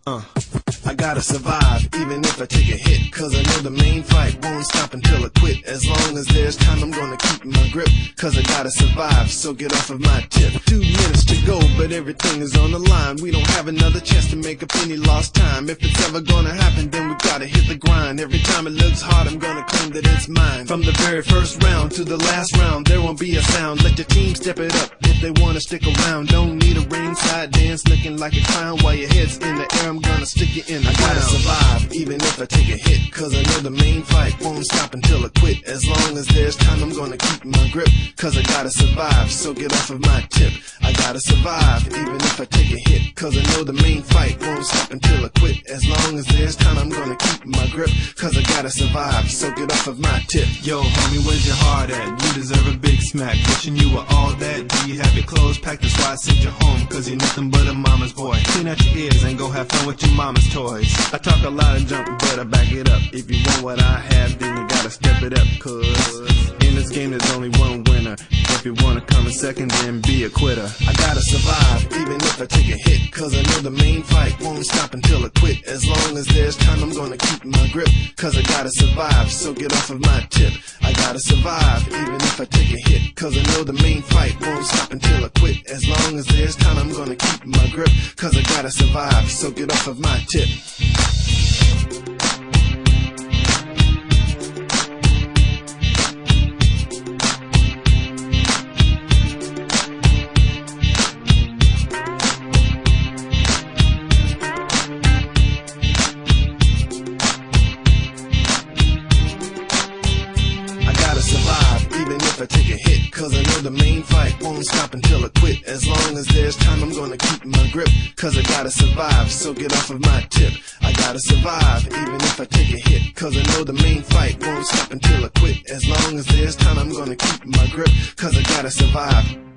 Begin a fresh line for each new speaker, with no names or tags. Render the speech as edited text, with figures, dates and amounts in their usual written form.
I gotta survive, even if I take a hit, cause I know the main fight won't stop until I quit. As long as there's time, I'm gonna keep my grip, cause I gotta survive, so get off of my tip. 2 minutes to go, but everything is on the line. We don't have another chance to make up any lost time. If it's ever gonna happen, then we gotta hit the grind. Every time it looks hard, I'm gonna claim that it's mine. From the very first round to the last round, there won't be a sound. Let your team step it up if they wanna stick around. Don't need a ringside dance looking like a clown. While your head's in the air, I'm gonna stick you in the ground. I gotta survive, even if I take a hit, cause I know the main fight won't stop until I quit. As long as there's time, I'm gonna keep my grip, cause I gotta survive, so get off of my tip. I gotta survive, even if I take a hit, cause I know the main fight won't stop until I quit. As long as there's time, I'm gonna keep my grip, cause I gotta survive, so get off of my tip.
Yo, homie, where's your heart at? You deserve a big smack. Wishing you were all that. Do you have your clothes packed? That's why I sent you home, cause you're nothing but a mama's boy. Clean out your ears and go have fun with your mama's toys. I talk a lot of junk, but I back it up. If you want what I have, then you gotta step it up, cause in this game there's only one winner. If you wanna come in second, then be a quitter.
I gotta survive, even if I take a hit, cause I know the main fight won't stop until I quit. As long as there's time, I'm gonna keep my grip, cause I gotta survive, so get off of my tip. I gotta survive, even if I take a hit, cause I know the main fight won't stop until I quit. As long as there's time, I'm gonna keep my grip, cause I gotta survive, so get off of my tip. I take a hit, cause I know the main fight won't stop until I quit. As long as there's time, I'm gonna keep my grip, cause I gotta survive, so get off of my tip. I gotta survive, even if I take a hit, cause I know the main fight won't stop until I quit. As long as there's time, I'm gonna keep my grip, cause I gotta survive.